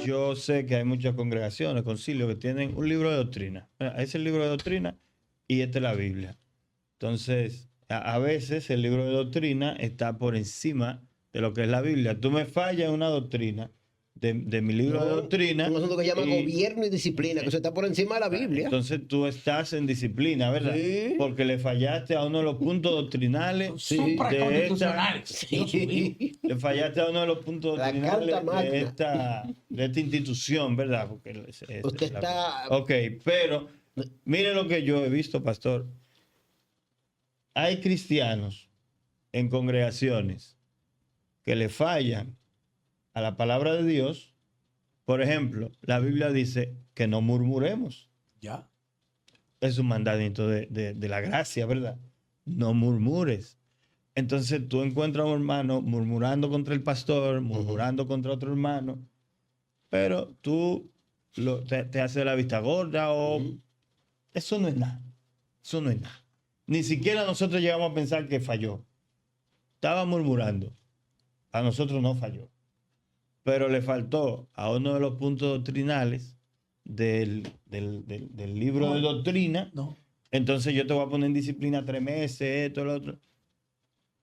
yo sé que hay muchas congregaciones, concilios, que tienen un libro de doctrina. Ese es el libro de doctrina y esta es la Biblia. Entonces, a veces el libro de doctrina está por encima de lo que es la Biblia. Tú me fallas en una doctrina de mi libro de doctrina. Un asunto que se llama gobierno y disciplina, que eso está por encima de la Biblia. Entonces tú estás en disciplina, ¿verdad? Sí. Porque le fallaste a uno de los puntos doctrinales. Supraconstitucionales. Sí. Le fallaste a uno de los puntos La doctrinales Carta Magna. de esta institución, ¿verdad? Porque Usted está... Ok, pero mire lo que yo he visto, pastor. Hay cristianos en congregaciones que le fallan a la palabra de Dios. Por ejemplo, la Biblia dice que no murmuremos. Ya. Es un mandamiento de la gracia, ¿verdad? No murmures. Entonces tú encuentras a un hermano murmurando contra el pastor, murmurando contra otro hermano, pero tú te haces la vista gorda o... Eso no es nada. Eso no es nada. Ni siquiera nosotros llegamos a pensar que falló. Estaba murmurando. A nosotros no falló. Pero le faltó a uno de los puntos doctrinales del libro de doctrina. No. Entonces yo te voy a poner en disciplina 3 meses, esto, lo otro.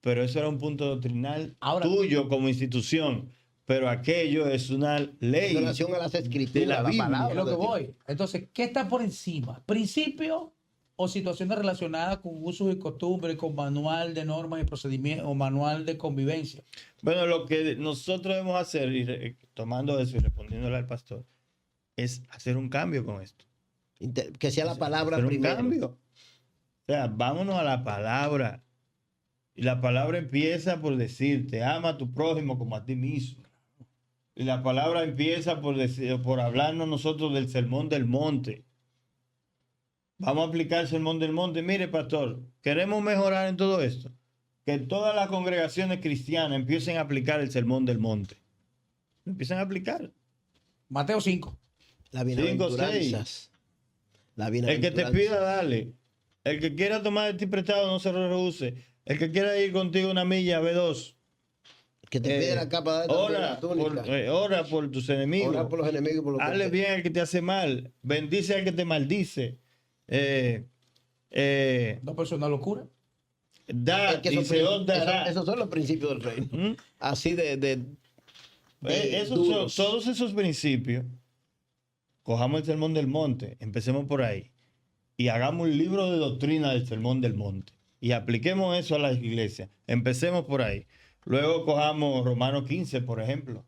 Pero eso era un punto doctrinal tuyo como institución. Pero aquello es una ley. En relación a las escrituras, de la Biblia. palabra Es lo que de Dios. voy. Entonces, ¿qué está por encima? ¿Principio o situaciones relacionadas con usos y costumbres, con manual de normas y procedimientos o manual de convivencia? Bueno, lo que nosotros debemos hacer, tomando eso y respondiéndole al pastor, es hacer un cambio con esto. Que sea la palabra Hacer un primero. cambio. O sea, vámonos a la palabra. Y la palabra empieza por decirte, ama a tu prójimo como a ti mismo. Y la palabra empieza por hablarnos nosotros del sermón del monte. Vamos a aplicar el sermón del monte. Mire, pastor, queremos mejorar en todo esto. Que todas las congregaciones cristianas empiecen a aplicar el sermón del monte. Lo empiezan a aplicar. Mateo 5. La 5, bienaventuranzas. La El que te bienaventuranza. pida, dale. El que quiera tomar de ti prestado, no se lo rehúse. El que quiera ir contigo una milla, ve 2. Que te pide la capa de Ora la túnica. ora por tus enemigos. Ora por los enemigos. Por los Hazle bien al que te hace mal. Bendice al que te maldice. No, pero es una locura. Da Es que y se os dará. esos son los principios del reino. ¿Mm? Así de duros. Todos esos principios, cojamos el sermón del monte, empecemos por ahí, y hagamos un libro de doctrina del sermón del monte, y apliquemos eso a las iglesias. Empecemos por ahí. Luego cojamos Romanos 15, por ejemplo,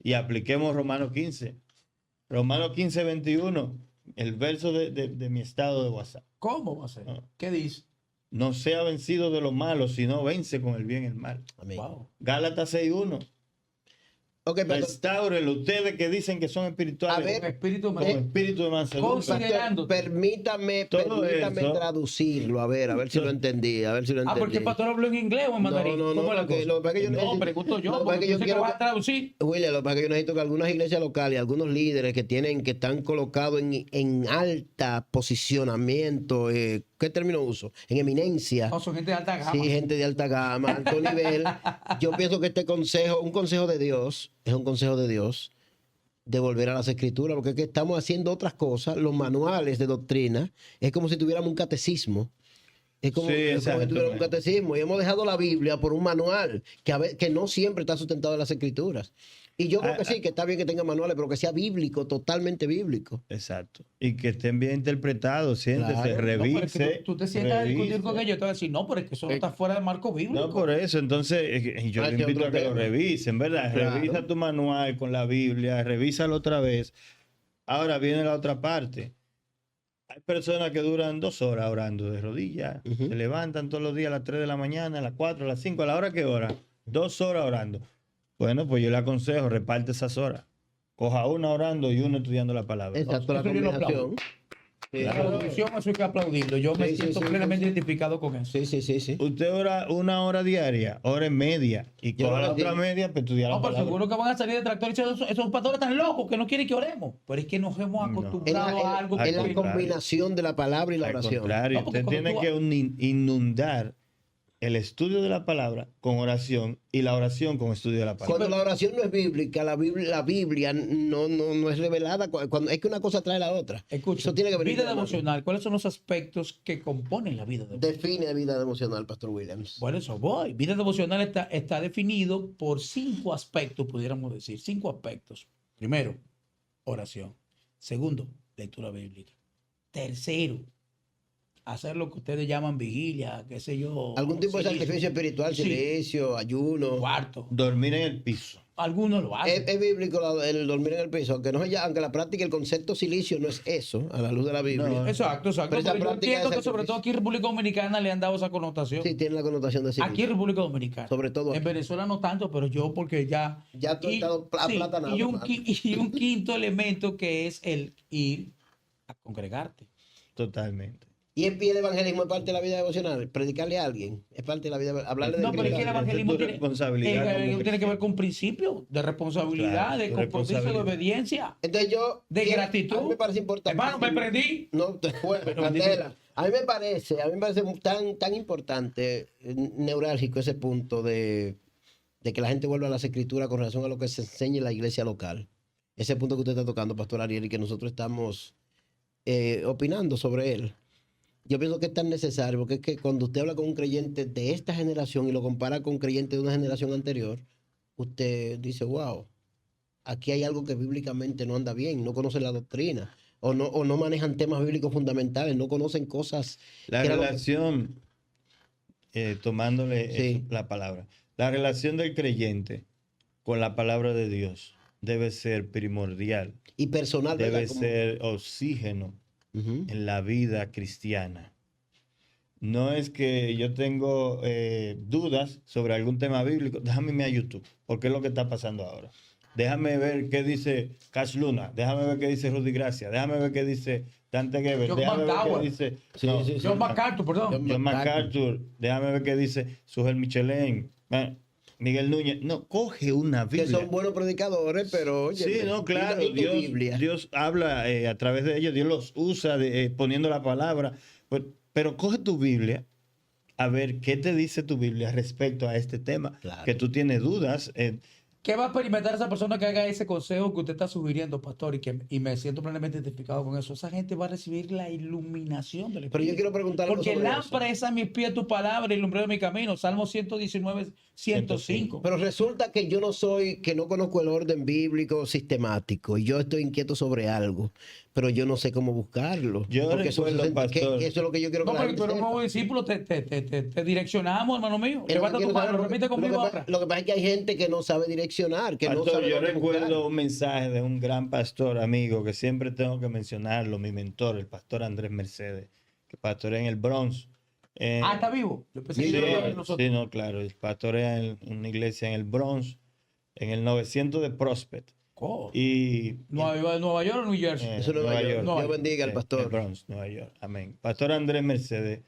y apliquemos Romanos 15. Romanos 15, 21, el verso de mi estado de WhatsApp. ¿Cómo va a ser? ¿Qué dice? No sea vencido de lo malo, sino vence con el bien el mal. Amén. Wow. Gálatas 6:1. Ok, pero Restáurelo, ustedes que dicen que son espirituales. A ver, Espíritu como María. espíritu de mansedumbre. Considerando. permítame Todo eso. traducirlo, a ver si lo entendí, a ver si lo entendí. Porque el pastor habló en inglés o en mandarín. No, ¿Cómo es la porque cosa? lo que pasa es que yo No, necesito- pregunto yo, lo que pasa porque es que yo yo sé que quiero vas que- a traducir. William, lo que pasa es que yo necesito que algunas iglesias locales, algunos líderes que están colocados en alta posicionamiento, ¿qué término uso? En eminencia. No, son gente de alta gama. Sí, gente de alta gama, alto nivel. Yo pienso que este consejo, un consejo de Dios, es un consejo de Dios de volver a las escrituras, porque es que estamos haciendo otras cosas, los manuales de doctrina, es como si tuviéramos un catecismo. Es como, Sí, es como si tuviéramos un exactamente. catecismo y hemos dejado la Biblia por un manual que no siempre está sustentado en las escrituras. Y yo creo que sí, que está bien que tenga manuales, pero que sea bíblico, totalmente bíblico. Exacto. Y que estén bien interpretados, siéntese, Claro. No, pero es revise. que tú te sientas a discutir revise. con ellos, te van a decir, no, pero es que eso no está fuera del marco bíblico. No, por eso. Entonces, y yo Ah, le ese invito otro a que lo tema. revisen, ¿verdad? Claro. Revisa tu manual con la Biblia, revísalo otra vez. Ahora viene la otra parte. Hay personas que duran 2 horas orando de rodillas, Ujú. se levantan todos los días a las 3 de la mañana, a las 4, a las 5, a la hora que hora. 2 horas orando. Bueno, pues yo le aconsejo, reparte esas horas. Coja una orando y una estudiando la palabra. Exacto, la Eso yo lo combinación. Sí, La traducción, eso hay que aplaudirlo. Yo me Sí, sí, siento sí, plenamente sí. identificado con eso. sí. Usted ora 1 hora diaria, hora y media, y Yo coja la creo que otra sí. media para estudiar No, la pero palabra. seguro que van a salir detractores y diciendo, esos pastores están locos que no quieren que oremos. Pero es que nos hemos No. acostumbrado a algo Es la que... contrario. combinación de la palabra y la Al oración. contrario, No, porque usted cuando tiene tú- que inundar el estudio de la palabra con oración y la oración con estudio de la palabra. Cuando la oración no es bíblica, la Biblia no es revelada. Cuando, es que una cosa trae la otra. Escucha, Eso tiene que venir vida de la mano. devocional, ¿cuáles son los aspectos que componen la vida devocional? Define vida devocional, Pastor Williams. Bueno, eso voy. Vida devocional está definido por 5 aspectos, pudiéramos decir. 5 aspectos. Primero, oración. Segundo, lectura bíblica. Tercero, hacer lo que ustedes llaman vigilia, qué sé yo. Algún tipo de silicio. sacrificio espiritual, Sí. silencio, ayuno. Cuarto. Dormir en el piso. Algunos lo hacen. Es bíblico el dormir en el piso, aunque no es ya, aunque la práctica, el concepto silicio no es eso, a la luz de la Biblia. No. Exacto. Pero esa Pero yo práctica entiendo de que sobre todo aquí en República Dominicana le han dado esa connotación. Sí, tiene la connotación de silicio. Aquí en República Dominicana. Sobre todo En aquí. Venezuela no tanto, pero yo porque ya... Ya tú has estado aplatanado, y un, hermano. y un quinto elemento que es el ir a congregarte. Totalmente. Y en pie el evangelismo es parte de la vida devocional. Predicarle a alguien es parte de la vida, hablarle de No, pero es que el Cristo. evangelismo tu tiene, responsabilidad como tiene que ver cristiano. con principios de responsabilidad, Claro, de tu compromiso, de responsabilidad. obediencia, Entonces yo... de quiero- gratitud. A mí me parece importante. Hermano, me prendí. No, te fue, Candela. A mí me parece tan importante, neurálgico ese punto de que la gente vuelva a las escrituras con relación a lo que se enseña en la iglesia local. Ese punto que usted está tocando, Pastor Ariel, y que nosotros estamos opinando sobre él. Yo pienso que es tan necesario, porque es que cuando usted habla con un creyente de esta generación y lo compara con un creyente de una generación anterior, usted dice, wow, aquí hay algo que bíblicamente no anda bien, no conocen la doctrina, o no manejan temas bíblicos fundamentales, no conocen cosas. La que era lo- relación, tomándole Sí. eso, la palabra, la relación del creyente con la palabra de Dios debe ser primordial, y personal, ¿verdad? debe Como- ser oxígeno Ujú. en la vida cristiana. No es que yo tengo dudas sobre algún tema bíblico, déjame irme a YouTube, porque es lo que está pasando ahora. Déjame ver qué dice Cash Luna, déjame ver qué dice Rudy Gracia, déjame ver qué dice Dante Gebel, John déjame ver MacArthur. qué dice Sí, sí, sí. John MacArthur, perdón. John MacArthur, déjame ver qué dice Sujel Michelén, Miguel Núñez. No, coge una Que Biblia. son buenos predicadores, pero oye, Sí, no, claro, y tu Biblia. Dios habla a través de ellos, Dios los usa poniendo la palabra, pero coge tu Biblia a ver qué te dice tu Biblia respecto a este tema, Claro. que tú tienes dudas. ¿Qué va a experimentar esa persona que haga ese consejo que usted está sugiriendo, pastor? Y me siento plenamente identificado con eso. Esa gente va a recibir la iluminación del Espíritu. Pero yo quiero preguntar algo Porque sobre lámpara es a mis pies tu palabra y lumbrera mi camino. Salmo 119, 105. Pero resulta que yo que no conozco el orden bíblico sistemático y yo estoy inquieto sobre algo, pero yo no sé cómo buscarlo. Yo Porque recuerdo, pastor. que eso es lo que yo quiero que No, la pero gente tú eres un sepa. nuevo discípulo, te direccionamos, hermano mío. Es lo que Levanta tu quiero mano, saber, repite conmigo ahora. lo que pasa es que hay gente que no sabe direccionar, que no Pastor, sabe yo dónde recuerdo buscar. un mensaje de un gran pastor amigo que siempre tengo que mencionarlo, mi mentor, el pastor Andrés Mercedes, que pastorea en el Bronx. ¿Está vivo? Yo pensé que Sí, yo lo había visto nosotros. sí, no, claro, él pastorea en una iglesia en el Bronx, en el 900 de Prospect. Oh, Y Nueva York o New Jersey. Eso es Nueva York. Nueva Dios York. bendiga al el pastor. Bronx, Nueva York. Amén. Pastor Andrés Mercedes,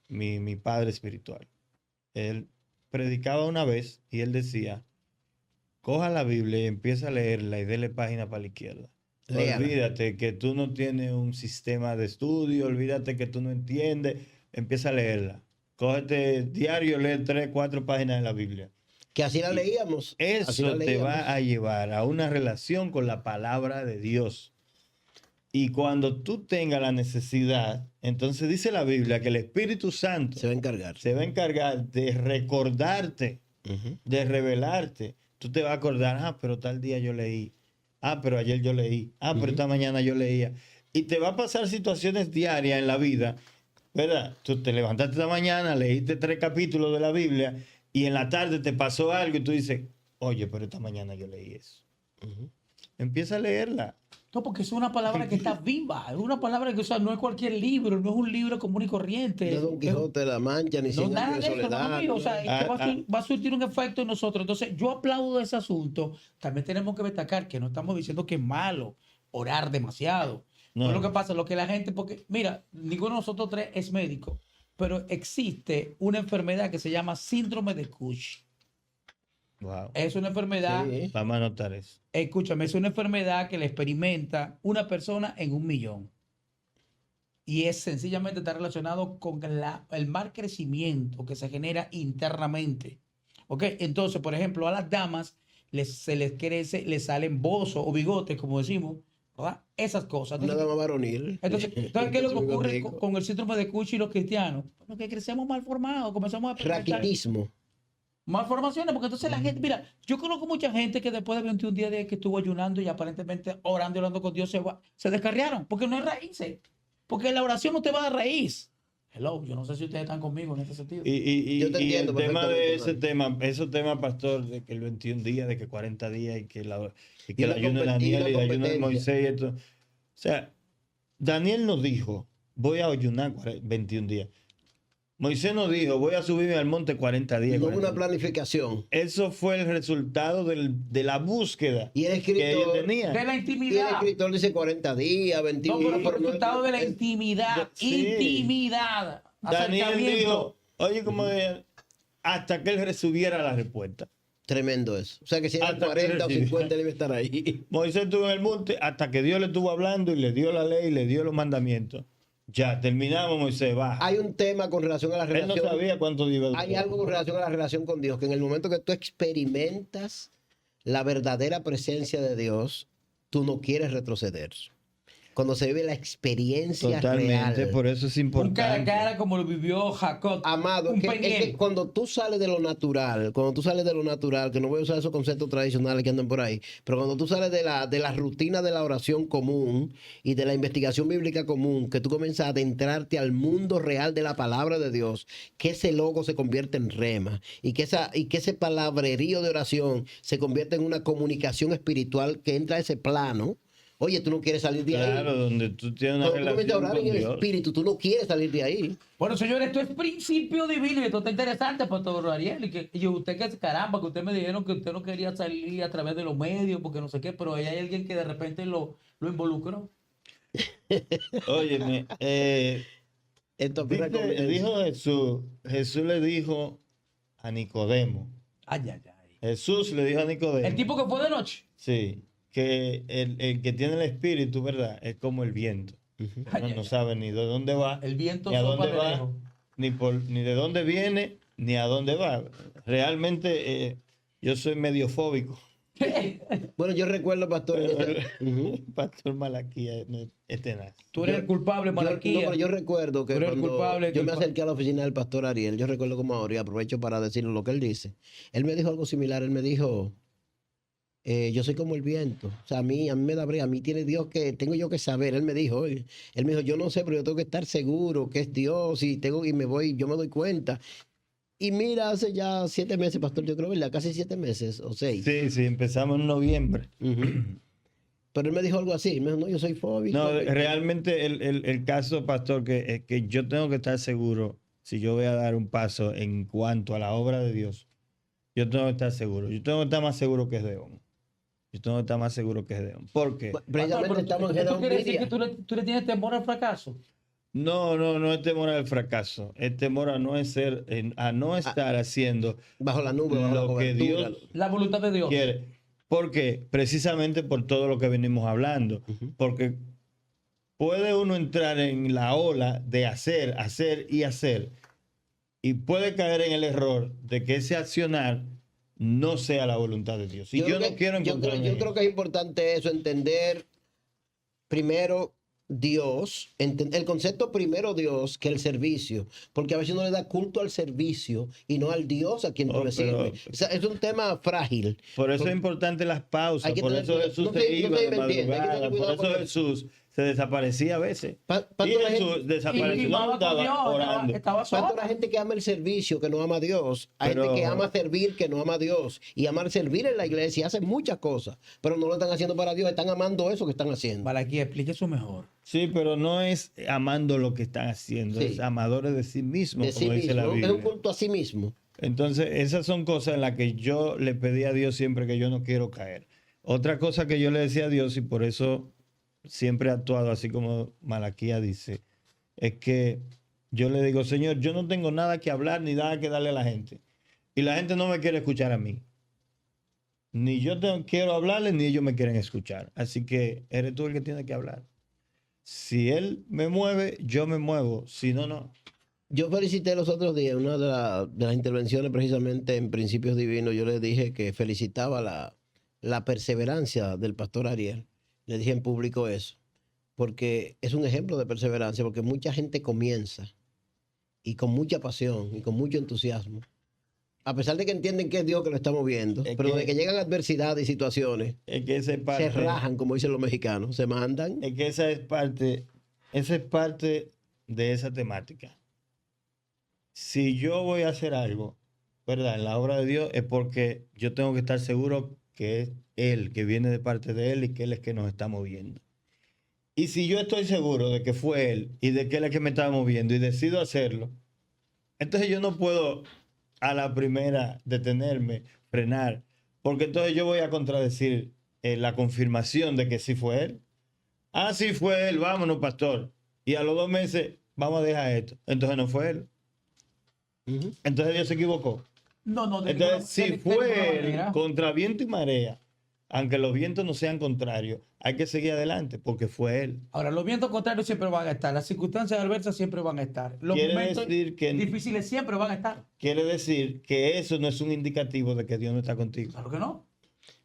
mi padre espiritual. Él predicaba una vez y él decía, coja la Biblia y empieza a leerla y dele página para la izquierda. Léala. Olvídate que tú no tienes un sistema de estudio, olvídate que tú no entiendes, empieza a leerla. Cógete diario, lee 3, 4 páginas de la Biblia. Que así la leíamos. así la Eso te leíamos. va a llevar a una relación con la palabra de Dios. Y cuando tú tengas la necesidad, entonces dice la Biblia que el Espíritu Santo Se va a encargar. se va a encargar de recordarte, Ujú. de revelarte. Tú te vas a acordar, pero tal día yo leí. Pero ayer yo leí. Pero esta mañana yo leía. Y te va a pasar situaciones diarias en la vida, ¿verdad? Tú te levantaste esta mañana, leíste 3 capítulos de la Biblia y en la tarde te pasó algo y tú dices, oye, pero esta mañana yo leí eso. Empieza a leerla. No, porque es una palabra que está viva. Es una palabra que, o sea, no es cualquier libro, no es un libro común y corriente. No es Don Quijote de la Mancha, ni No, 100 nada años de de eso, hermano soledad. mío. O sea, es que Ah, va a surtir un efecto en nosotros. Entonces, yo aplaudo ese asunto. También tenemos que destacar que no estamos diciendo que es malo orar demasiado. No. No es lo que pasa, lo que la gente, porque, mira, ninguno de nosotros tres es médico, pero existe una enfermedad que se llama síndrome de Cush. Wow. Es una enfermedad, Sí. Vamos a anotar eso. escúchame, es una enfermedad que la experimenta una persona en 1 millón. y es sencillamente está relacionado con el mal crecimiento que se genera internamente. ¿Ok? Entonces, por ejemplo, a las damas se les crece, les salen bozos o bigotes, como decimos, ¿verdad? Esas cosas. Una Entonces, dama varonil. entonces, ¿qué es lo que Su ocurre bigotico. con el síndrome de Cushing y los cristianos? Bueno, que crecemos mal formados, comenzamos a experimentar Raquitismo. malformaciones, porque entonces la gente, mira, yo conozco mucha gente que después de 21 días de que estuvo ayunando y aparentemente orando y hablando con Dios se descarriaron, porque no hay raíces, porque la oración no te va a dar raíz. Hello, yo no sé si ustedes están conmigo en este sentido. Yo te entiendo el tema de perfectamente, ese Manuel. tema, esos temas, pastor, de que el 21 días, de que 40 días y que, y que el una ayuno de compet- y Daniel una y el ayuno de competencia. Moisés y esto. O sea, Daniel nos dijo, voy a ayunar 21 días. Moisés nos dijo, voy a subirme al monte 40 días. No 40 una días. planificación. Eso fue el resultado de la búsqueda Y el que ellos escritor, tenían. De la y el intimidad. escritor dice 40 días, No, 21 pero días. fue resultado de la es- intimidad. Sí. Intimidad. Daniel Acercamiento. dijo, oye, como hasta que él recibiera la respuesta. Tremendo eso. O sea que si eran Hasta que 40 o recibe. 50 debe estar ahí. Moisés estuvo en el monte hasta que Dios le estuvo hablando y le dio la ley, le dio los mandamientos. Ya, terminamos, Moisés, baja. Hay un tema con relación a la Él no relación. sabía cuánto iba a durar. Hay algo con relación a la relación con Dios, que en el momento que tú experimentas la verdadera presencia de Dios, tú no quieres retroceder. Cuando se vive la experiencia Totalmente, real. por eso es Un cara a importante. cara como lo vivió Jacob. Amado, un es que Peniel. cuando tú sales de lo natural, que no voy a usar esos conceptos tradicionales que andan por ahí, pero cuando tú sales de la rutina de la oración común y de la investigación bíblica común, que tú comienzas a adentrarte al mundo real de la palabra de Dios, que ese logo se convierte en rema y que ese palabrerío de oración se convierte en una comunicación espiritual que entra a ese plano. Oye, tú no quieres salir de ahí. Claro, donde tú tienes una Cuando tú comienzas a relación orar con en el Dios. espíritu, tú no quieres salir de ahí. Bueno, señores, esto es principio divino y esto está interesante, Pastor Ariel. Y usted que caramba, que usted me dijeron que usted no quería salir a través de los medios porque no sé qué, pero ahí hay alguien que de repente lo involucró. Óyeme, Esto empieza a convencer. dijo Jesús le dijo a Nicodemo. Ay, ay, ay. Jesús le dijo a Nicodemo. El tipo que fue de noche. Sí, que el que tiene el espíritu, ¿verdad? Es como el viento. Ay, No, ay, no ay. sabe ni de dónde va, El viento ni a sopla dónde de va, lejos. ni de dónde viene, ni a dónde va. Realmente yo soy medio fóbico. Bueno, yo recuerdo, pastor. Pastor Malaquía es tenaz. Tú eres el culpable, No, Malaquía. pero yo recuerdo que Tú eres el cuando culpable, yo me culpable. acerqué a la oficina del pastor Ariel, yo recuerdo como ahora, y aprovecho para decirle lo que él dice. Él me dijo algo similar, él me dijo, yo soy como el viento. O sea, a mí me da brea, a mí tiene Dios que, tengo yo que saber. Él me dijo, oye, él me dijo, yo no sé, pero yo tengo que estar seguro que es Dios y yo me doy cuenta. Y mira, hace ya 7 meses, pastor, yo creo, ¿verdad? Casi 7 meses o 6. Sí, sí, empezamos en noviembre. Pero él me dijo algo así, me dijo, no, yo soy fóbico. No, realmente el caso, pastor, que yo tengo que estar seguro si yo voy a dar un paso en cuanto a la obra de Dios. Yo tengo que estar seguro. Yo tengo que estar más seguro que Gedeón. Yo tengo que estar más seguro que Gedeón. ¿Por qué? Precisamente Pastor, estamos en ¿esto Gedeón quiere decir Media. que tú le tienes temor al fracaso? No es temor al fracaso. Es temor a no estar haciendo Bajo la nube, bajo la lo que cobertura. Dios La voluntad de Dios. quiere. ¿Por qué? Precisamente por todo lo que venimos hablando. Porque puede uno entrar en la ola de hacer y hacer. Y puede caer en el error de que ese accionar no sea la voluntad de Dios. Y yo no quiero encontrarme. yo creo que es importante eso, entender primero Dios, el concepto primero Dios que el servicio, porque a veces uno le da culto al servicio y no al Dios a quien tú Oh, le pero- sirves. O sea, es un tema frágil. Por eso es importante las pausas. Hay que Por tener eso cuidado. Jesús No se sé- no iba sé de si me entiende, hay que tener madrugada. Por cuidado eso con eso. Jesús se desaparecía a veces. Pastor, Y la Jesús gente- desapareció. Y No mamá con estaba Dios, orando. estaba Falta sola. la gente que ama el servicio, que no ama a Dios. Hay Pero- gente que ama servir, que no ama a Dios. Y amar servir en la iglesia, hacen muchas cosas, pero no lo están haciendo para Dios, están amando eso que están haciendo. Malaquía, explique eso mejor. Sí, pero no es amando lo que están haciendo, Sí. es amadores de sí mismos, De como sí dice la mismo. Es Biblia. un culto a sí mismo. Entonces, esas son cosas en las que yo le pedí a Dios siempre que yo no quiero caer. Otra cosa que yo le decía a Dios, y por eso siempre he actuado así como Malaquía dice, es que yo le digo, Señor, yo no tengo nada que hablar ni nada que darle a la gente. Y la gente no me quiere escuchar a mí. Ni yo quiero hablarles, ni ellos me quieren escuchar. Así que eres tú el que tiene que hablar. Si Él me mueve, yo me muevo. Si no, no. Yo felicité los otros días, una de las intervenciones precisamente en Principios Divinos, yo le dije que felicitaba la perseverancia del pastor Ariel. Le dije en público eso, porque es un ejemplo de perseverancia, porque mucha gente comienza y con mucha pasión y con mucho entusiasmo, a pesar de que entienden que es Dios que lo está moviendo, Es pero que- de que llegan adversidades y situaciones, Es que esa es parte. se rajan, como dicen los mexicanos, se mandan. Es que esa es parte de esa temática. Si yo voy a hacer algo, ¿verdad? En la obra de Dios es porque yo tengo que estar seguro que es Él, que viene de parte de Él y que Él es que nos está moviendo. Y si yo estoy seguro de que fue Él y de que Él es que me está moviendo y decido hacerlo, entonces yo no puedo a la primera detenerme, frenar, porque entonces yo voy a contradecir la confirmación de que sí fue Él. Ah, sí fue Él, vámonos, pastor. Y a los 2 meses, vamos a dejar esto. Entonces no fue Él. Ujú. Entonces Dios se equivocó. No, de Entonces, si de ninguna fue Él manera. contra viento y marea, aunque los vientos no sean contrarios, hay que seguir adelante porque fue Él. Ahora, los vientos contrarios siempre van a estar, las circunstancias adversas siempre van a estar, los Quiere momentos decir que- difíciles siempre van a estar. Quiere decir que eso no es un indicativo de que Dios no está contigo. Claro que no.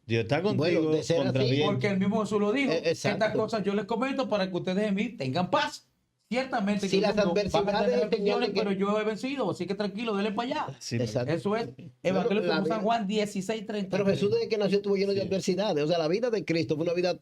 Dios está contigo Bueno, de ser contra así, viento. Porque el mismo Jesús lo dijo. Exacto. Estas cosas yo les comento para que ustedes en mí tengan paz. Ciertamente Si que las el mundo va a adversidades tener señalan aflicciones, que- pero yo he vencido, así que tranquilo, denle para allá. Sí, Exacto. Eso es Evangelio la según vida- San Juan 16:30. Pero Jesús desde que nació estuvo lleno de Sí. adversidades. O sea, la vida de Cristo fue una vida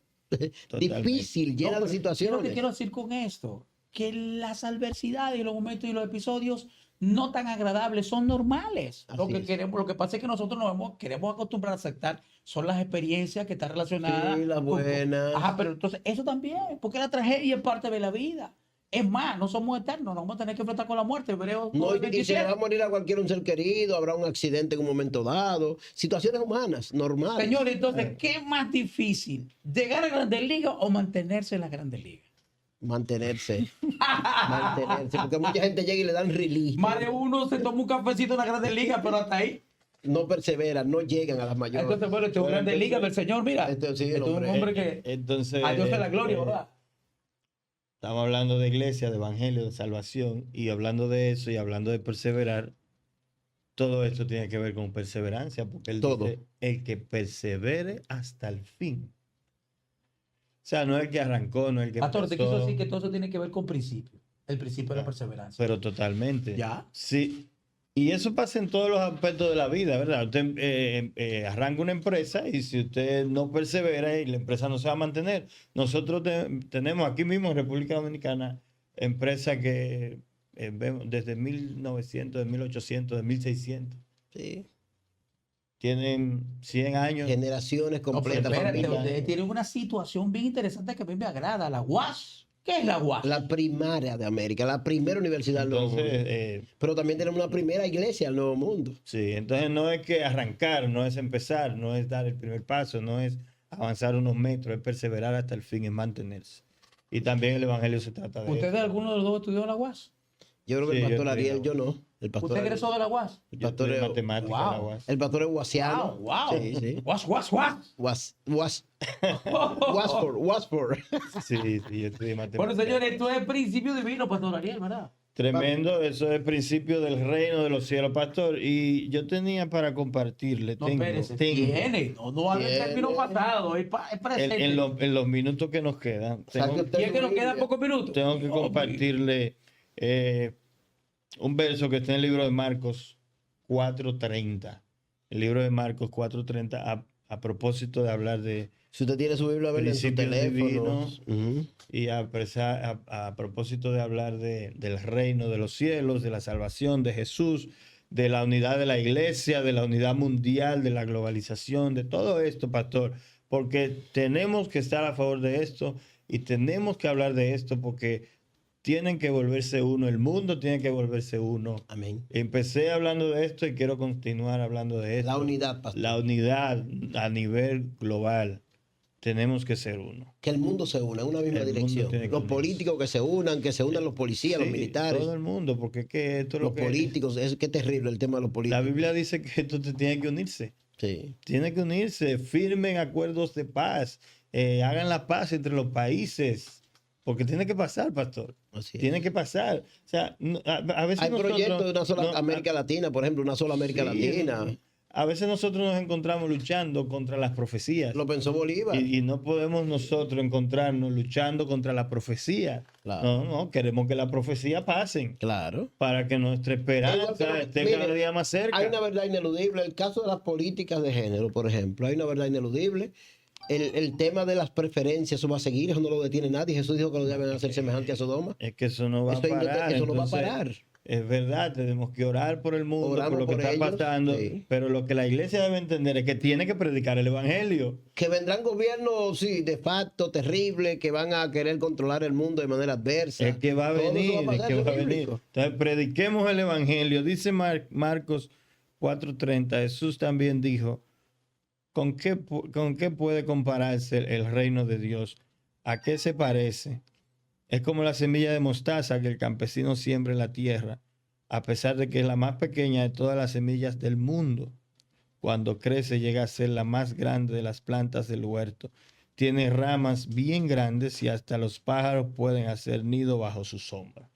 difícil, llena de situaciones. Lo que quiero decir con esto, que las adversidades y los momentos y los episodios no tan agradables son normales. Lo Así que es. queremos, lo que pasa es que nosotros queremos acostumbrar a aceptar son las experiencias que están relacionadas. Sí, las buenas. Ajá, pero entonces eso también, porque la tragedia es parte de la vida. Es más, no somos eternos, nos vamos a tener que enfrentar con la muerte. Hebreos No, y se 9:27. va a morir a cualquier un ser querido, habrá un accidente en un momento dado, situaciones humanas, normales. Señor, entonces, ¿qué es más difícil? ¿Llegar a Grandes Ligas o mantenerse en las Grandes Ligas? Mantenerse, porque mucha gente llega y le dan release. Más de uno se toma un cafecito en las Grandes Ligas, pero hasta ahí. No perseveran, no llegan a las mayores. Entonces, bueno, este es un Bueno, Grandes Ligas del entonces- Señor, mira. Este sí, el Este es un hombre- hombre que Entonces, a Dios es la gloria, ¿verdad? estamos hablando de iglesia, de evangelio, de salvación, y hablando de eso y hablando de perseverar, todo esto tiene que ver con perseverancia, porque él Todo. dice, el que persevere hasta el fin. O sea, no es el que arrancó, no es el que Pastor, te empezó, quiso decir que todo eso tiene que ver con principio. El principio de la perseverancia. pero totalmente. ¿Ya? Sí. Y eso pasa en todos los aspectos de la vida, ¿verdad? Usted arranca una empresa y si usted no persevera y la empresa no se va a mantener. Nosotros tenemos aquí mismo en República Dominicana empresas que vemos desde 1900, de 1800, de 1600. Sí. Tienen 100 años. Generaciones No, pero completas. espérate, familias. ustedes tienen una situación bien interesante que a mí me agrada, la UAS. ¿Qué es la UAS? La primaria de América, la primera universidad del Nuevo Entonces, Mundo. Pero también tenemos una primera iglesia del Nuevo Mundo. sí, entonces no es que arrancar, no es empezar, no es dar el primer paso, no es avanzar unos metros, es perseverar hasta el fin, es mantenerse. Y también el evangelio se trata de ¿Ustedes eso. alguno de los dos estudió la UAS? Yo creo que Sí, el yo pastor estoy Ariel, en yo no. El pastor, ¿Usted egresó de la UAS? el Yo pastor, estudié es- matemática Wow. en la UAS. el pastor es guasiano. Wow. Sí, sí. UAS. Wasford. Sí, sí, yo estudié matemática. Bueno, señores, esto es principio divino, Pastor Ariel, ¿verdad? Tremendo, eso es el principio del reino de los cielos, pastor. Y yo tenía para compartirle, No, tengo, espérese, tengo, tiene. No habla Tiene. el término pasado, es presente. en los minutos que nos quedan, Saque usted ¿Y es que nos su quedan Biblia. pocos minutos? tengo que Oh, compartirle un verso que está en el libro de Marcos 4:30. El libro de Marcos 4:30 a propósito de hablar de, Si usted tiene su Biblia, a ver en su Principios teléfono. Ujú. y a propósito de hablar del reino de los cielos, de la salvación de Jesús, de la unidad de la iglesia, de la unidad mundial, de la globalización, de todo esto, pastor, porque tenemos que estar a favor de esto y tenemos que hablar de esto porque tienen que volverse uno, el mundo tiene que volverse uno. Amén. Empecé hablando de esto y quiero continuar hablando de esto. La unidad, pastor. La unidad a nivel global. Tenemos que ser uno. Que el mundo se una en una misma El mundo dirección. tiene que Los unirse. políticos que se unan los policías, los Sí, militares, todo el mundo, porque es que esto es lo los que... políticos. Es que terrible el tema de los La políticos. Biblia dice que esto te tiene que unirse. Sí. Tiene que unirse, firmen acuerdos de paz, hagan la paz entre los países, Porque tiene que pasar, pastor. Así es. Tiene que pasar. O sea, a veces Hay nosotros... proyectos de una sola no, América Latina, por ejemplo, una sola América sí, Latina. a veces nosotros nos encontramos luchando contra las profecías. Lo pensó Bolívar. Y no podemos nosotros encontrarnos luchando contra la profecía. Claro. No, queremos que las profecías pasen Claro. para que nuestra Igual que esperanza esté cada día más cerca. Hay una verdad ineludible. El caso de las políticas de género, por ejemplo, hay una verdad ineludible. El tema de las preferencias, eso va a seguir, eso no lo detiene nadie. Jesús dijo que lo deben hacer semejante a Sodoma. Es que eso no va Eso a parar. eso no va a Entonces, parar. es verdad, tenemos que orar por el mundo, Oramos por lo que por está ellos, pasando. sí. Pero lo que la iglesia debe entender es que tiene que predicar el evangelio. Que vendrán gobiernos, sí, de facto, terribles, que van a querer controlar el mundo de manera adversa. Es que va a Todo eso venir, pasar, es que eso va a es venir. bíblico. Entonces, prediquemos el evangelio. Dice Marcos 4:30, Jesús también dijo, ¿con qué puede compararse el reino de Dios? ¿A qué se parece? Es como la semilla de mostaza que el campesino siembra en la tierra, a pesar de que es la más pequeña de todas las semillas del mundo. Cuando crece llega a ser la más grande de las plantas del huerto. Tiene ramas bien grandes y hasta los pájaros pueden hacer nido bajo su sombra.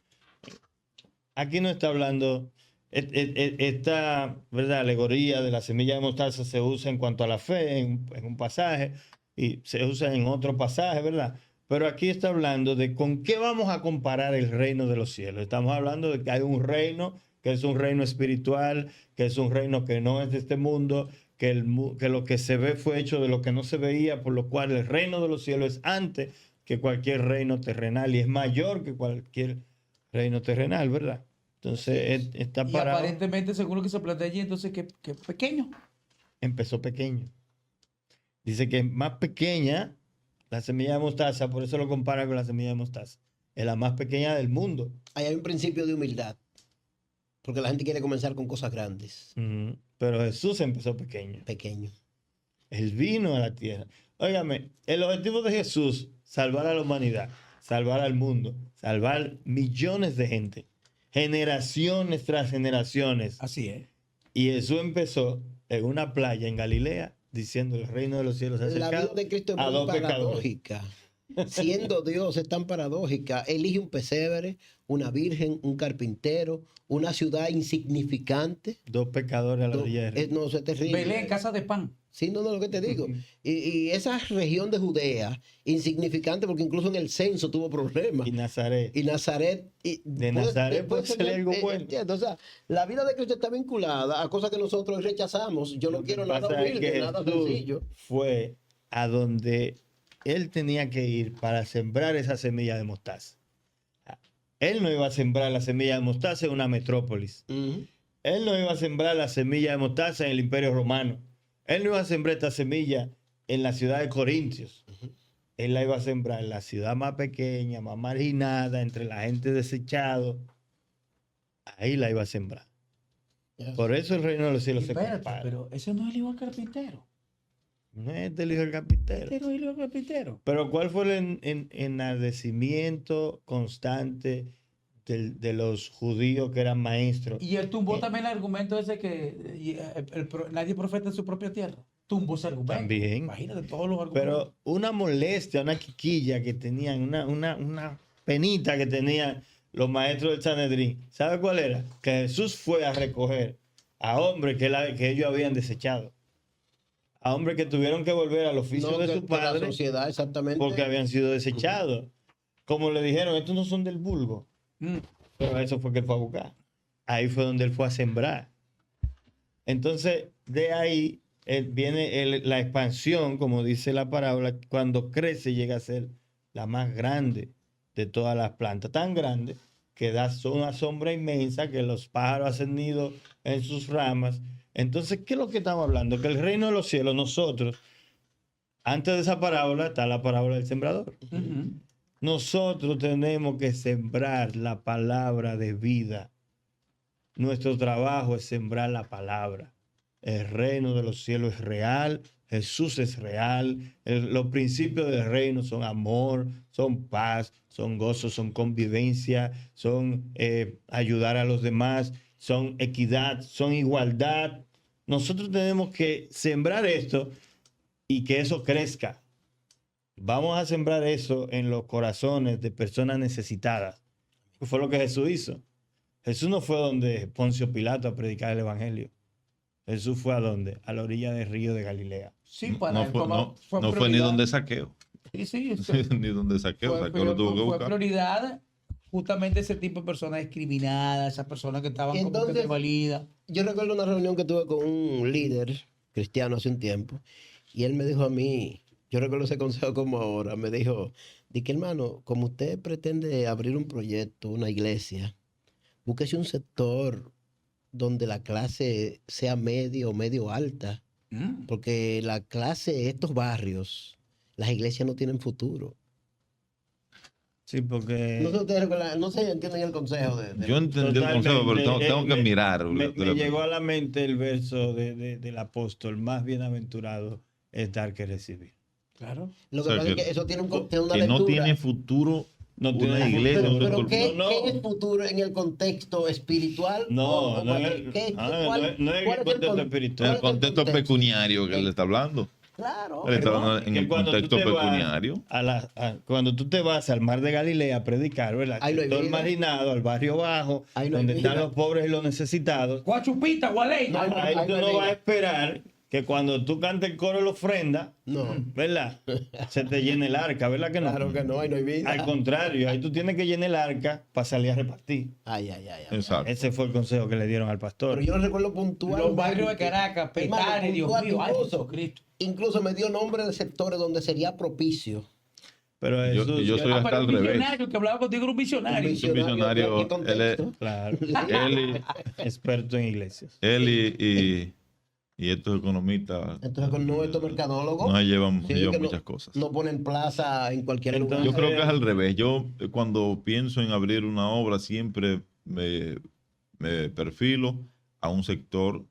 Aquí no está hablando, esta, ¿verdad?, alegoría de la semilla de mostaza se usa en cuanto a la fe en un pasaje y se usa en otro pasaje, ¿verdad? Pero aquí está hablando de con qué vamos a comparar el reino de los cielos. Estamos hablando de que hay un reino que es un reino espiritual, que es un reino que no es de este mundo, que lo que se ve fue hecho de lo que no se veía, por lo cual el reino de los cielos es antes que cualquier reino terrenal y es mayor que cualquier reino terrenal, ¿verdad? Entonces, está Y parado. aparentemente, según lo que se plantea allí, entonces que pequeño. Empezó pequeño. Dice que es más pequeña la semilla de mostaza, por eso lo compara con la semilla de mostaza. Es la más pequeña del mundo. Ahí hay un principio de humildad. Porque la gente quiere comenzar con cosas grandes. Ujú. Pero Jesús empezó pequeño. Pequeño. Él vino a la tierra. Óigame, el objetivo de Jesús, salvar a la humanidad, salvar al mundo, salvar millones de gente, generaciones tras generaciones. Así es. Y Jesús empezó en una playa en Galilea diciendo el reino de los cielos se ha La vida acercado de Cristo es a muy dos pecadores. paradójica. Siendo Dios es tan paradójica. Elige un pesebre, una virgen, un carpintero, una ciudad insignificante. Dos pecadores a la orilla del río. No, eso es terrible. Belén, casa de pan. Sí, no, lo que te digo. Y esa región de Judea, insignificante, porque incluso en el censo tuvo problemas. Y Nazaret. Y Nazaret. De Nazaret puede salir algo bueno. ¿Entiendes? O sea, la vida de Cristo está vinculada a cosas que nosotros rechazamos. Yo no quiero nada Pasa es humilde, que nada Jesús sencillo. fue a donde él tenía que ir para sembrar esa semilla de mostaza. Él no iba a sembrar la semilla de mostaza en una metrópolis. Ujú. Él no iba a sembrar la semilla de mostaza en el Imperio Romano. Él no iba a sembrar esta semilla en la ciudad de Corintios. Él la iba a sembrar en la ciudad más pequeña, más marginada, entre la gente desechada. Ahí la iba a sembrar. Ya. Por eso el reino de los cielos se Espérate, compara. pero ese no es el hijo del carpintero. No es del hijo del carpintero. Ese no es el hijo del carpintero. Pero ¿cuál fue el enardecimiento constante de los judíos que eran maestros? Y él tumbó también el argumento ese que nadie profeta en su propia tierra. Tumbó ese argumento. También. Imagínate todos los argumentos. Pero una molestia, una quiquilla que tenían, una penita que tenían los maestros del Sanedrín. ¿Sabe cuál era? Que Jesús fue a recoger a hombres que ellos habían desechado. A hombres que tuvieron que volver al oficio No, de que su padre la sociedad, exactamente. porque habían sido desechados. Como le dijeron, estos no son del vulgo. Pero eso fue que él fue a buscar. Ahí fue donde él fue a sembrar. Entonces, de ahí viene la expansión, como dice la parábola, cuando crece llega a ser la más grande de todas las plantas. Tan grande que da una sombra inmensa, que los pájaros hacen nido en sus ramas. Entonces, ¿qué es lo que estamos hablando? Que el reino de los cielos, nosotros, antes de esa parábola está la parábola del sembrador. Ujú. Nosotros tenemos que sembrar la palabra de vida. Nuestro trabajo es sembrar la palabra. El reino de los cielos es real. Jesús es real. Los principios del reino son amor, son paz, son gozo, son convivencia, son ayudar a los demás, son equidad, son igualdad. Nosotros tenemos que sembrar esto y que eso crezca. Vamos a sembrar eso en los corazones de personas necesitadas. Que fue lo que Jesús hizo. Jesús no fue donde Poncio Pilato a predicar el evangelio. Jesús fue a donde? A la orilla del río de Galilea. Sí, para No él fue, no fue ni prioridad. donde saqueo. Sí, sí, Ni donde saqueo. Saqueo lo tuvo que fue buscar. prioridad justamente ese tipo de personas discriminadas, esas personas que estaban como que Entonces- desvalidas. Yo recuerdo una reunión que tuve con un líder cristiano hace un tiempo y él me dijo a mí, yo recuerdo ese consejo como ahora, me dijo, di que hermano, como usted pretende abrir un proyecto, una iglesia, búsquese un sector donde la clase sea medio o medio alta, porque la clase, estos barrios, las iglesias no tienen futuro. Sí, porque No sé, ustedes recuerdan, no sé, entienden el consejo de- Yo entendí el consejo, pero tengo que mirar. Me llegó a la mente el verso del apóstol, más bienaventurado es dar que recibir. Claro. Lo que O sea, pasa es que- que eso tiene, tiene una Que no lectura. tiene futuro No tiene una futuro. iglesia. un Pero sector- ¿qué, No. qué es futuro en el contexto espiritual? No, no ¿Cuál es es- el- qué- ah, cuál- no es- no es el cuál contexto con- espiritual. En cuál el es contexto pecuniario que él está hablando. Claro. Él está pero- hablando en Que el cuando tú contexto te vas pecuniario. cuando tú te vas al mar de Galilea a predicar, ¿verdad? Ahí no hay Al sector vida. marginado, al barrio bajo, Ahí no hay donde están vida. los pobres y los necesitados. Guachupita, gualey. No, no, Ahí ahí tú no hay no vida. vas a esperar que cuando tú cantes el coro de la ofrenda, No. ¿verdad? Se te llene el arca, ¿verdad que no? Claro que no, ahí no hay vida. Al contrario, ahí tú tienes que llenar el arca para salir a repartir. Ay, ay, ay. ay. Exacto. Ese fue el consejo que le dieron al pastor. Pero yo no recuerdo puntual. Los barrios de Caracas, Hermano, Petare, Dios puntual, mío, ay, incluso- Jesucristo. Incluso me dio nombre de sectores donde sería propicio. Pero Yo- Jesús, yo soy hasta Pero al un revés. visionario, que hablaba contigo era un visionario. Un Es un visionario, ¿en qué contexto? claro, Él experto en iglesias. y estos economistas Entonces, con estos mercadólogos no se llevan, sí, llevan que muchas cosas. no ponen plaza en cualquier Entonces, Yo lugar. creo que es al revés. Yo cuando pienso en abrir una obra siempre me perfilo a un sector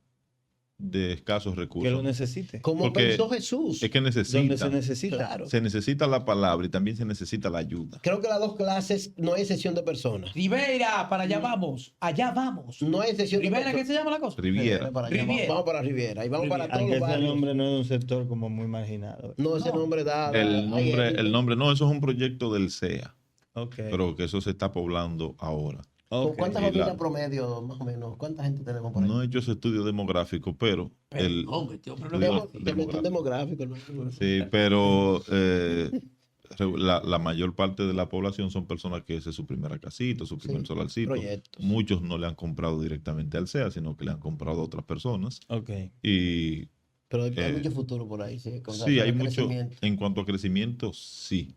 de escasos Que lo recursos. necesite. Como porque pensó Jesús. Es que Donde necesita, se necesita. Claro. se necesita la palabra y también se necesita la ayuda. Creo que las dos clases no hay excepción de personas. Rivera, para allá vamos. Allá vamos. No hay excepción de Rivera, ¿qué personas. se llama la cosa? Riviera. Para allá, Riviera. Vamos para Riviera y vamos para todos Aunque los ese barrios. nombre no es de un sector como muy marginado. No, ese No. nombre da. El nombre, no, eso es un proyecto del CEA, Ok. pero que eso se está poblando ahora. Ok. ¿Cuántas Y la- familias promedio, más o menos? ¿Cuánta gente tenemos por ahí? No he hecho ese estudio demográfico, pero el, Perdón, este hombre no Digo, me- demográfico. Te metí un demográfico, ¿no? sí, pero la mayor parte de la población son personas que esa es su primera casita, su primer Sí, solarcito. proyectos. Muchos no le han comprado directamente al CEA, sino que le han comprado a otras personas. Ok. Y Pero hay mucho futuro por ahí, sí. con sí, relación hay al mucho, crecimiento. en cuanto a crecimiento, sí,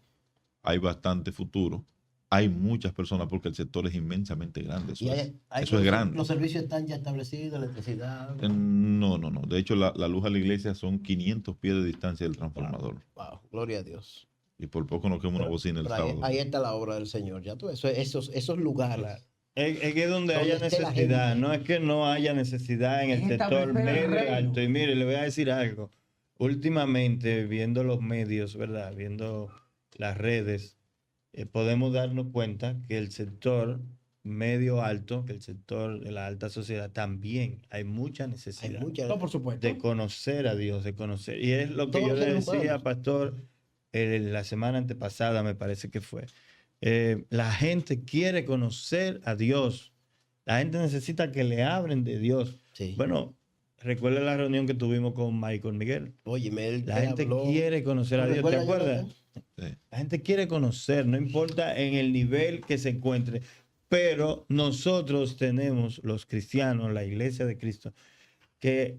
hay bastante futuro. Hay muchas personas porque el sector es inmensamente grande. Eso, Y eso es grande. Los servicios están ya establecidos, electricidad. No. De hecho, la luz a la iglesia son 500 pies de distancia del transformador. Wow, gloria a Dios. Y por poco nos quema una bocina el Pero ahí, sábado. ahí está la obra del Señor. Ya tú, esos lugares. Claro. Es que donde Donde haya esté la necesidad, gente. no es que no haya necesidad en el Es sector establecer el medio reino. alto. Y mire, le voy a decir algo. Últimamente, viendo los medios, ¿verdad? Viendo las redes, podemos darnos cuenta que el sector medio alto, que el sector de la alta sociedad, también hay mucha Hay necesidad muchas. No, por supuesto. de conocer a Dios, de conocer. Y es lo que Todos yo los le seres decía, humanos. pastor, la semana antepasada, me parece que fue. La gente quiere conocer a Dios. La gente necesita que le hablen de Dios. Sí. Bueno, recuerda la reunión que tuvimos con Michael Miguel. Oye, él La te gente habló. quiere conocer a Dios, ¿te ¿Recuerdas, acuerdas? Jonathan? Sí. La gente quiere conocer, no importa en el nivel que se encuentre, pero nosotros tenemos, los cristianos, la iglesia de Cristo, que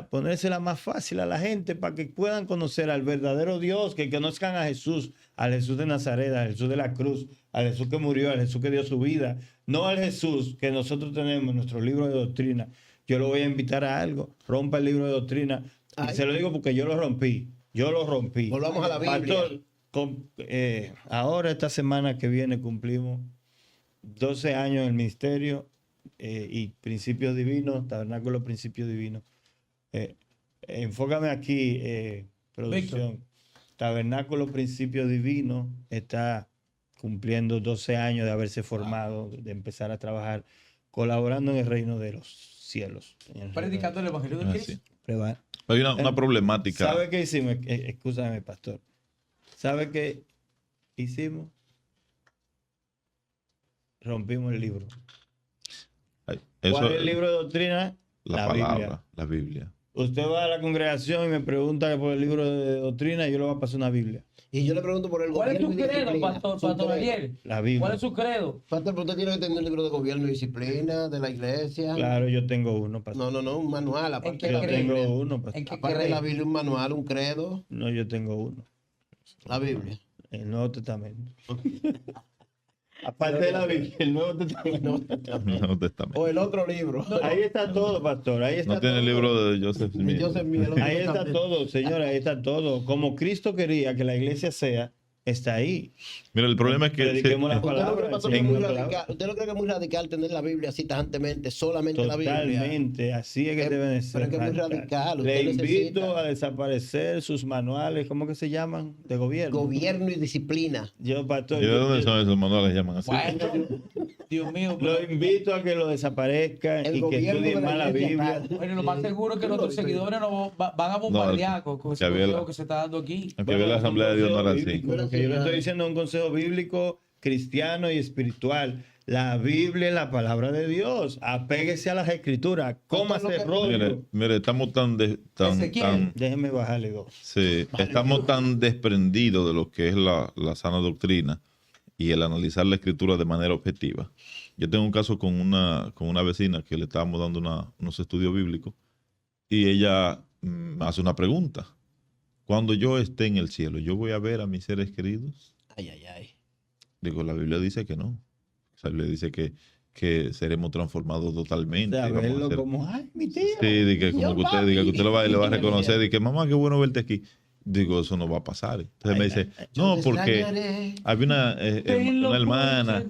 ponérsela más fácil a la gente para que puedan conocer al verdadero Dios, que conozcan a Jesús, al Jesús de Nazaret, al Jesús de la cruz, al Jesús que murió, al Jesús que dio su vida, no al Jesús que nosotros tenemos en nuestro libro de doctrina. Yo lo voy a invitar a algo, rompa el libro de doctrina, y Ay. se lo digo porque yo lo rompí. Volvamos a la Biblia. Pastor, ahora esta semana que viene cumplimos 12 años en el ministerio y Principios Divinos, Tabernáculo Principios Divinos. Enfócame aquí, producción. Tabernáculo Principios Divinos está cumpliendo 12 años de haberse formado, de empezar a trabajar, colaborando en el reino de los cielos. en el reino Predicando el Evangelio de Ah, Cristo. sí. de- Hay una problemática. ¿Sabe qué hicimos? Escúchame, pastor. ¿Sabe qué hicimos? Rompimos el libro. Ay, ¿Cuál eso es el libro de doctrina? la Biblia. palabra, la Biblia. Usted va a la congregación y me pregunta por el libro de doctrina y yo le voy a pasar una Biblia. Y yo le pregunto por el ¿Cuál es gobierno tu y credo, disciplina. pastor, Su pastor credo. Ariel? La Biblia. ¿Cuál es su credo? Pastor, pero usted tiene que tener un libro de gobierno y disciplina de la iglesia. Claro, yo tengo uno, pastor. No, un manual, ¿En aparte qué de la Yo cree? Biblia. tengo uno, pastor. ¿En qué Aparte de la cree? Biblia, un manual, un credo, No, yo tengo uno. la Biblia. El Nuevo Testamento. Aparte de la Biblia, el Nuevo Testamento. Nuevo Testamento. O el otro libro. Ahí está todo, pastor. Ahí está No tiene el todo. libro de Joseph De Smith. Joseph Smith, el otro Ahí está Testamento. todo, señora. Ahí está todo. Como Cristo quería que la iglesia sea, está ahí. Mira, el problema es que Prediquemos la ¿Usted no cree, palabra. pastor, que es enseñemos muy la palabra. radical? ¿Usted no cree que es muy radical tener la Biblia así tajantemente, solamente la Biblia? Totalmente, así es que deben de ser. Pero es que es muy radical. Le Usted invito necesita a desaparecer sus manuales, ¿cómo que se llaman? De gobierno. gobierno y disciplina. Yo, pastor, ¿Y de dónde son esos manuales? Llaman así. Bueno, Dios mío. lo invito a que lo desaparezcan El y que gobierno estudien de la más la iglesia Biblia. tal. Bueno, lo más seguro es que nuestros seguidores nos van a bombardear con que ese había la- consejo que se está dando aquí. Aunque ve la Asamblea de Dios no era así. Bíblico, lo que yo le estoy diciendo es un consejo bíblico, cristiano y espiritual. La Biblia es la palabra de Dios. Apéguese a las escrituras. Cómase rollo. Mire, estamos Ezequiel. Déjeme bajarle dos. sí, estamos tan desprendidos de lo que es la sana doctrina y el analizar la escritura de manera objetiva. Yo tengo un caso con una vecina que le estábamos dando unos estudios bíblicos y ella me hace una pregunta. Cuando yo esté en el cielo, ¿yo voy a ver a mis seres queridos? Ay. Digo, la Biblia dice que no. La Biblia dice que seremos transformados totalmente. O sea, y vamos a verlo ser- como, ay, mi tía. Sí, de que como que usted diga que usted le va a reconocer, de que mamá, qué bueno verte aquí. Digo, eso no va a pasar. Entonces me dice, no, porque había una hermana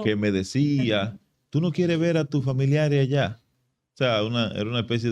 que me decía, tú no quieres ver a tus familiares allá. O sea, era una especie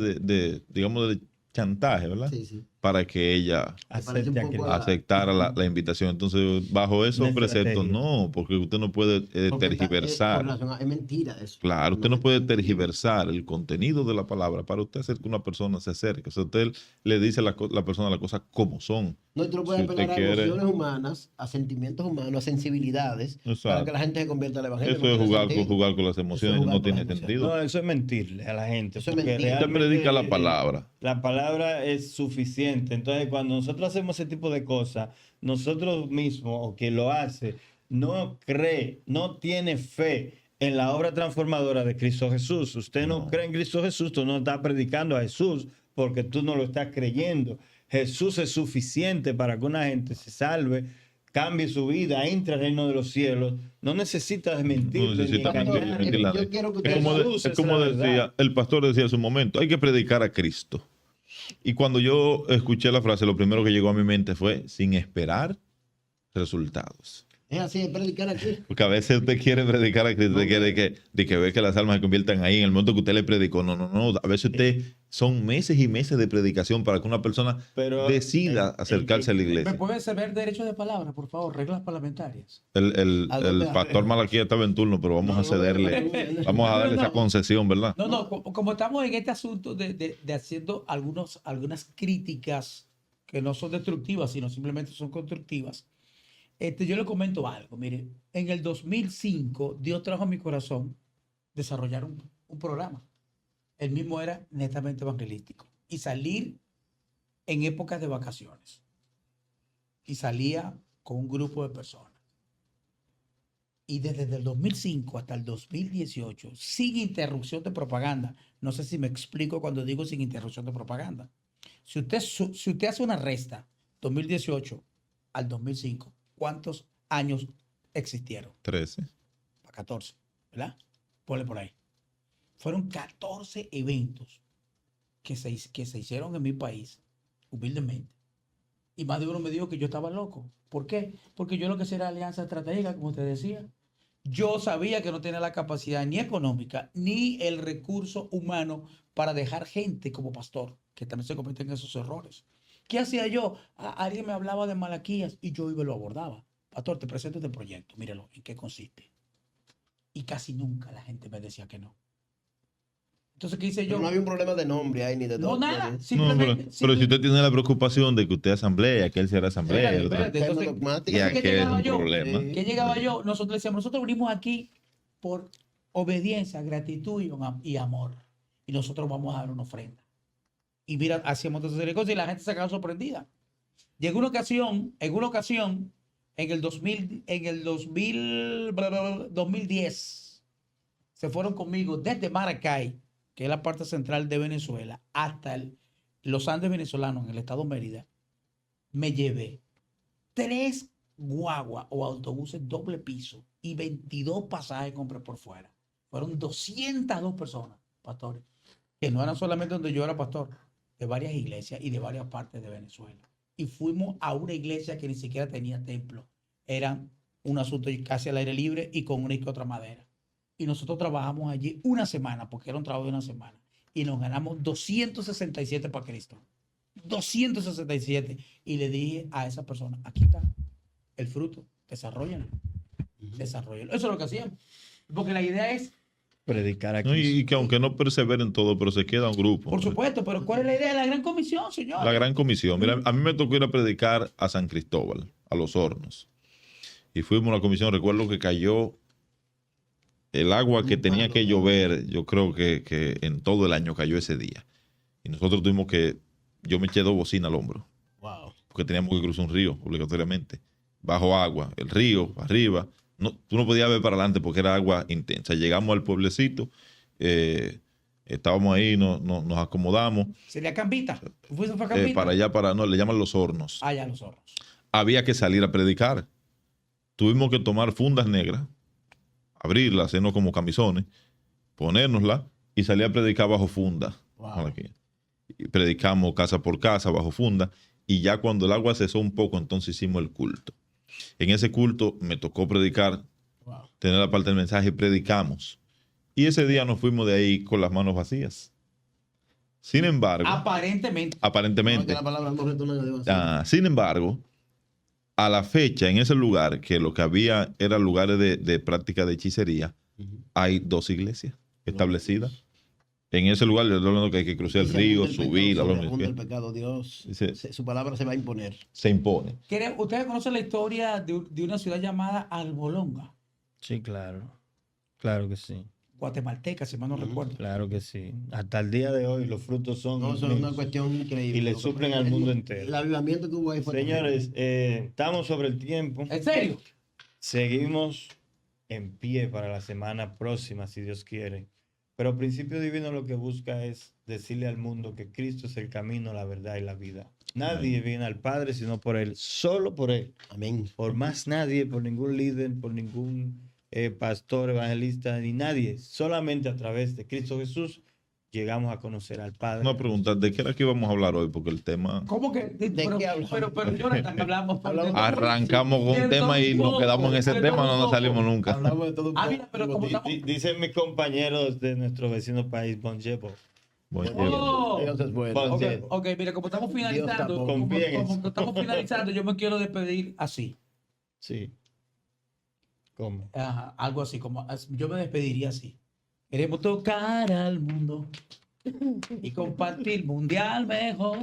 digamos, de chantaje, ¿verdad? Sí. Para que ella parece un Acepte a poco Cristo. a- aceptara la invitación. Entonces, bajo esos Una preceptos, estrategia. no, porque usted no puede tergiversar. Es mentira eso. Claro, usted no puede tergiversar el contenido de la palabra para usted hacer que una persona se acerque. O sea, usted le dice a la persona las cosas como son. No, y tú no puedes Si usted apelar a quiere- emociones humanas, a sentimientos humanos, a sensibilidades, para Exacto. que la gente se convierta al evangelio. Eso No es tiene jugar sentido. con las emociones, jugar no con tiene las emociones. sentido. No, eso es mentirle a la gente. Eso es porque mentira. Usted realmente, predica la palabra. La palabra es suficiente. Entonces, cuando nosotros hacemos ese tipo de cosas, nosotros mismos, o quien lo hace, no cree, no tiene fe en la obra transformadora de Cristo Jesús. Usted no cree en Cristo Jesús, tú no estás predicando a Jesús porque tú no lo estás creyendo. Jesús es suficiente para que una gente se salve, cambie su vida, entre al reino de los cielos. No necesitas mentirle No necesita ni engañarle. mentirle a Yo nadie. quiero que Es como, Jesús es es como la decía, verdad. el pastor decía en su momento, hay que predicar a Cristo. Y cuando yo escuché la frase, lo primero que llegó a mi mente fue, sin esperar resultados. Es así, es predicar aquí. Porque a veces usted quiere predicar a Cristo, usted quiere que ve que las almas se conviertan ahí en el momento que usted le predicó. No. A veces usted son meses y meses de predicación para que una persona Pero, decida acercarse a la ¿Me iglesia. puede saber derecho de palabra, por favor? Reglas parlamentarias. El pastor Malaquía estaba en turno, pero vamos a cederle, vamos a darle esa concesión, ¿verdad? No, como estamos en este asunto de haciendo algunas críticas que no son destructivas, sino simplemente son constructivas, yo le comento algo. Mire, en el 2005, Dios trajo a mi corazón desarrollar un programa. El mismo era netamente evangelístico. Y salir en épocas de vacaciones. Y salía con un grupo de personas. Y desde el 2005 hasta el 2018, sin interrupción de propaganda. No sé si me explico cuando digo sin interrupción de propaganda. Si usted hace una resta, 2018 al 2005, ¿cuántos años existieron? 13. Para 14, ¿verdad? Ponle por ahí. Fueron 14 eventos que se hicieron en mi país, humildemente. Y más de uno me dijo que yo estaba loco. ¿Por qué? Porque yo lo que hacía era alianza estratégica, como usted decía. Yo sabía que no tenía la capacidad ni económica ni el recurso humano para dejar gente como pastor, que también se cometen esos errores. ¿Qué hacía yo? Alguien me hablaba de Malaquías y yo iba y lo abordaba. Pastor, te presento este proyecto, míralo, ¿en qué consiste? Y casi nunca la gente me decía que no. Entonces, ¿qué hice Pero yo? no había un problema de nombre ahí ni de No, doctrina. nada. No, Simplemente. pero si usted tiene la preocupación de que usted es asamblea, que él será asamblea, Espérate, el otro- espérate. Tema Entonces, dogmático. ya ¿qué que es llegaba un yo? problema. ¿Qué llegaba yo? Nosotros decíamos, nosotros venimos aquí por obediencia, gratitud y amor. Y nosotros vamos a dar una ofrenda. Y mira, hacíamos todas esas cosas y la gente se quedó sorprendida. Llegó una ocasión, en el 2010, se fueron conmigo desde Maracay, que es la parte central de Venezuela, hasta los Andes venezolanos, en el estado Mérida. Me llevé 3 guaguas o autobuses doble piso y 22 pasajes compré por fuera. Fueron 202 personas, pastores, que no eran solamente donde yo era pastor, de varias iglesias y de varias partes de Venezuela. Y fuimos a una iglesia que ni siquiera tenía templo. Eran un asunto casi al aire libre y con una y que otra madera. Y nosotros trabajamos allí una semana, porque era un trabajo de una semana. Y nos ganamos 267 para Cristo. 267. Y le dije a esa persona, aquí está el fruto, desarrollenlo. Desarrollenlo. Eso es lo que hacíamos. Porque la idea es, Predicar a No, Cristo. y que aunque no perseveren en todo, pero se queda un grupo. por supuesto, pero ¿cuál es la idea de la gran comisión, señor? La gran comisión. Mira, a mí me tocó ir a predicar a San Cristóbal, a Los Hornos. Y fuimos a la comisión. Recuerdo que cayó el agua que tenía que llover. Yo creo que en todo el año cayó ese día. Y nosotros tuvimos que. Yo me eché 2 bocinas al hombro. Wow. Porque teníamos que cruzar un río, obligatoriamente. Bajo agua, el río, arriba. No, tú no podías ver para adelante porque era agua intensa. Llegamos al pueblecito. Estábamos ahí, nos acomodamos. Sería Cambita. ¿Tú fuiste para Cambita? Para allá, no, le llaman Los Hornos. Allá los hornos. Había que salir a predicar. Tuvimos que tomar fundas negras, abrirlas, hacernos como camisones, ponérnoslas y salir a predicar bajo funda. Wow. Aquí. Y predicamos casa por casa, bajo funda. Y ya cuando el agua cesó un poco, entonces hicimos el culto. En ese culto me tocó predicar, Wow. tener la parte del mensaje y predicamos. Y ese día nos fuimos de ahí con las manos vacías. Sin embargo, Aparentemente. aparentemente, La palabra no retorna a Dios. sin embargo, a la fecha, en ese lugar, que lo que había eran lugares de práctica de hechicería, hay 2 iglesias establecidas. En ese lugar, yo estoy hablando que hay que cruzar el río, subir, el pecado, Dios, Dice- su palabra se va a imponer. se impone. ¿Ustedes conocen la historia de una ciudad llamada Albolonga? Sí, claro. Claro que sí. Guatemalteca, si mal no recuerdo. Claro que sí. Hasta el día de hoy los frutos son No, eso es una inmensos. cuestión increíble. Y le suplen al mundo entero. El avivamiento que hubo ahí fue Señores, estamos sobre el tiempo. ¿En serio? Seguimos en pie para la semana próxima, si Dios quiere. Pero Principio Divino lo que busca es decirle al mundo que Cristo es el camino, la verdad y la vida. Nadie viene al Padre sino por Él, solo por Él. Amén. Por más nadie, por ningún líder, por ningún pastor, evangelista, ni nadie. Solamente a través de Cristo Jesús llegamos a conocer al Padre. Una pregunta, ¿de qué era que íbamos a hablar hoy? Porque el tema... ¿Cómo que? qué hablamos? Pero Jonathan, hablamos. Arrancamos con un tema y nos quedamos en ese tema, no nos salimos nunca. Hablamos de todo un poco. Mira, pero como estamos. Dicen mis compañeros de nuestro vecino país, Bonjevo. Bueno, Oh. Dios es bueno. Bon- Ok, Sí. ok, mira, como estamos finalizando, Dios confía en como eso. estamos finalizando, yo me quiero despedir así. Sí. ¿Cómo? Ajá, algo así, yo me despediría así. Queremos tocar al mundo y compartir mundial mejor.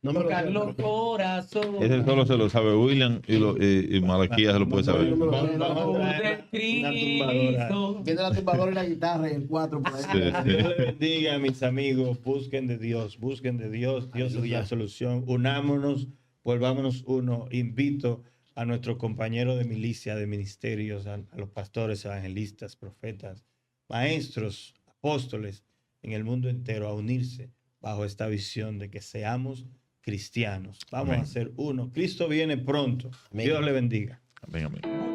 No me lo Tocar sé, los pero- corazones. ese solo se lo sabe William y Malaquías se lo puede saber. No me lo sé. Vamos a de traer una tumbadora. Cristo. Viene la tumbadora y la guitarra y el 4 por ahí. Sí, sí. Dios le bendiga, mis amigos. Busquen de Dios, busquen de Dios. Dios es la solución. Unámonos, volvámonos uno. Invito a nuestros compañeros de milicia, de ministerios, a los pastores, evangelistas, profetas, maestros, apóstoles en el mundo entero a unirse bajo esta visión de que seamos cristianos. Vamos Amén. a ser uno. Cristo viene pronto. Amén. Dios le bendiga. Amén, amén.